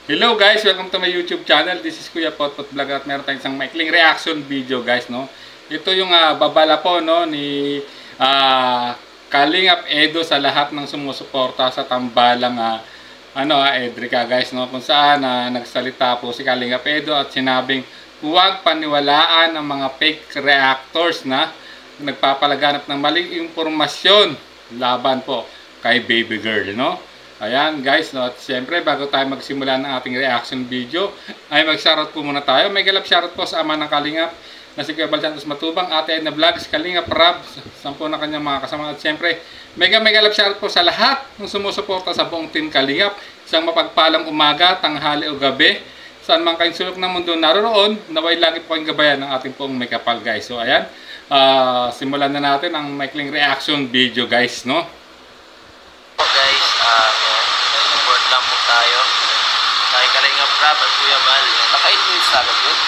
Hello guys, welcome to my YouTube channel. This is Kuya Potpot Vlog at meron tayong isang maikling reaction video guys, no. Ito yung babala po no ni Kalingap Edo sa lahat ng sumusuporta sa tambalang Edrica guys, no, kung saan nagsalita po si Kalingap Edo at sinabing huwag paniwalaan ang mga fake reactors na nagpapalaganap ng maling impormasyon laban po kay baby girl, no. Ayan guys, no, at siyempre bago tayo magsimula ng ating reaction video ay mag-shoutout po muna tayo. May galap shoutout po sa ama ng Kalingap na si Kuya Bal Santos Matubang, Ate Edna Vlogs, Kalingap Rab, 10 na kanyang mga kasama. At siyempre may galap shoutout po sa lahat ng sumusuporta sa buong team Kalingap. Isang mapagpalang umaga, tanghali o gabi, saan man kayong sulok ng mundo naroon, naway lagi po kayong gabayan ng ating pong may kapal guys. So ayan, simulan na natin ang maikling reaction video guys, no. Guys, support lang po tayo kay Kalingap Rab at Kuya Bal. Naka-8 minutes agad yun.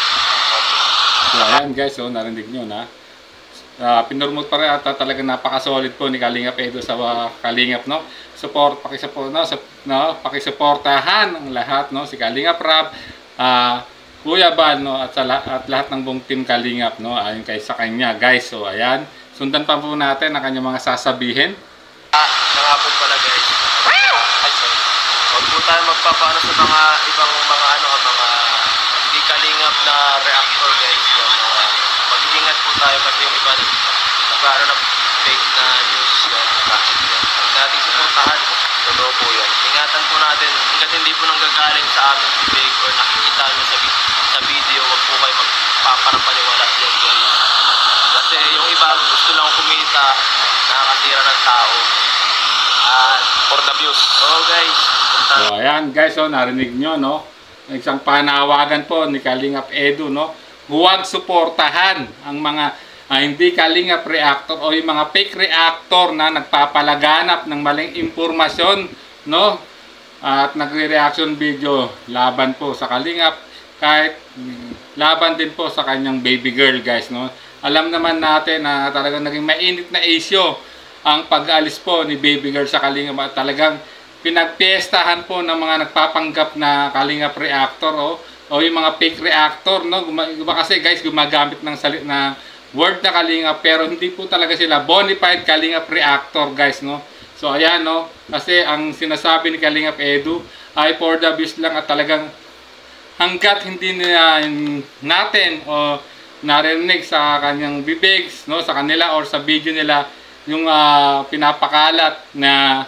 So ayan guys, so narinig nyo na pinurmot pa rin ata talaga napaka-solid po ni Kalingap Edo sa Kalingap, no. Pakisuportahan ang lahat, no, si Kalingap Rab, Kuya Bal, no, at lahat ng buong team Kalingap, no, ayon kay sa kanya guys. So ayan, sundan pa po natin ang kanyang mga sasabihin. Nangapon pala guys. Huwag po tayo magpapaano sa mga ibang mga mga hindi Kalingap na reactor guys. Mag-iingat po tayo kasi yung iba nagkaroon ng fake na news yan. Huwag natin suportahan. Totoo po yan. Ingatan po natin hanggat hindi po nanggagaling sa aming bibig or nakikita nyo sa video, huwag po kayo magpapanapaniwala yan guys. Kasi yung iba gusto lang kumita, nakakasira ng tao. For the views. Oh guys. So ayan guys, so narinig nyo, no, isang panawagan po ni Kalingap Edo, no, huwag suportahan ang mga hindi Kalingap reactor o yung mga fake reactor na nagpapalaganap ng maling impormasyon, no, at nagre-reaction video laban po sa Kalingap, kahit laban din po sa kanyang baby girl guys, no. Alam naman natin na talagang naging mainit na issue ang pag-alis po ni baby girl sa Kalingap at talagang pinagpiestahan po ng mga nagpapanggap na Kalingap reactor o yung mga fake reactor, no. Kasi guys gumagamit ng word na Kalingap pero hindi po talaga sila bonafide Kalingap reactor guys, no. So ayan, no, kasi ang sinasabi ni Kalingap Edo ay for the views lang at talagang hanggat hindi natin o narinig sa kanyang bibig, no, sa kanila or sa video nila yung pinapakalat na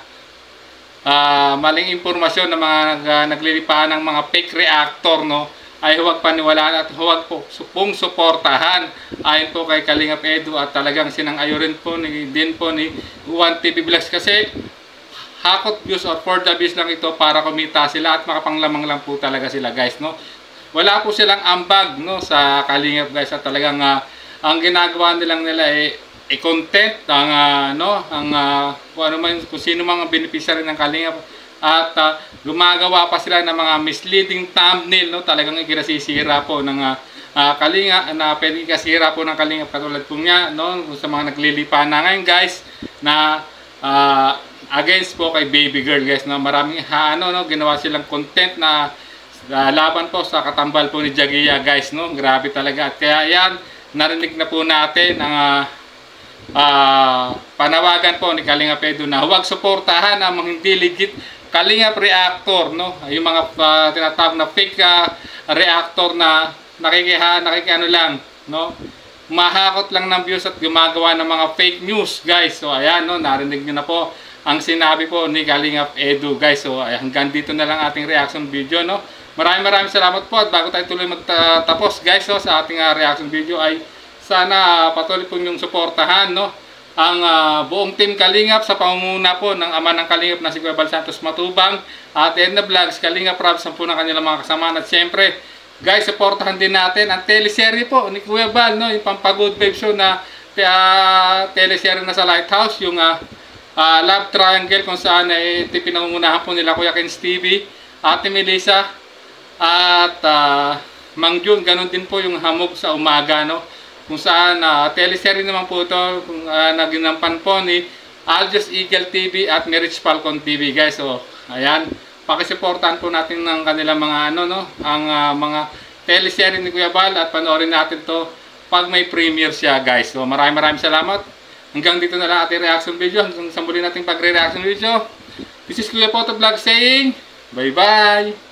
maling impormasyon ng mga naglilipahan ng mga fake reactor, no, ay huwag paniwalaan at huwag po suportahan ayon po kay Kalingap Edo at talagang sinang-ayon po din po ni Juan TV Vlogs kasi hakot views or for the views lang ito para kumita sila at makapanglamang lang po talaga sila guys, no. Wala po silang ambag, no, sa Kalingap guys at talagang ang ginagawa nilang nila content kung sino mga beneficiary ng Kalingap at gumagawa pa sila ng mga misleading thumbnail, no, talagang ikinasisira po ng Kalingap na pwedeng ikasira po ng Kalingap katulad po niya, no, sa mga naglilipa na ngayon guys na against po kay baby girl guys, no. Maraming ginawa silang content na laban po sa katambal po ni Jagia guys, no. Grabe talaga at kaya yan narinig na po natin ang panawagan po ni Kalingap Edo na huwag suportahan ang mga hindi legit Kalingap reactor, no, yung mga tinatawag na fake reactor na nakikiano lang, no, mahakot lang ng views at gumagawa ng mga fake news guys. So ayan, no, narinig niyo na po ang sinabi po ni Kalingap Edo guys. So hanggang dito na lang ating reaction video, no. Maraming salamat po at bago tayo tuloy magtapos guys, so, sa ating reaction video ay sana patuloy po niyong suportahan, no, ang buong team Kalingap sa pamumuno po ng ama ng Kalingap na si Kuya Bal Santos Matubang, Ate Edna Vlogs, Kalingap Rab, 10 na kanilang mga kasama. At siyempre guys, suportahan din natin ang teleserye po ni Kuya Bal, no, yung Pampagood Babe Show na teleserye na sa Lighthouse, yung Love Triangle kung saan pinangungunahan po nila Kuya Ken's TV, Ate Melissa at Mang Jun. Ganun din po yung Hamog sa Umaga, no, kung saan teleserye naman po ito naginampan po ni Aljos Eagle TV at Marriage Falcon TV guys. So ayan, pakisuportahan po natin ng kanilang mga ang mga teleserye ni Kuya Bal at panoorin natin to pag may premiere siya, guys. So maraming salamat. Hanggang dito na lang ating reaction video. Hanggang sa muli nating pagre-reaction video. This is Kuya Photo Vlog saying bye-bye.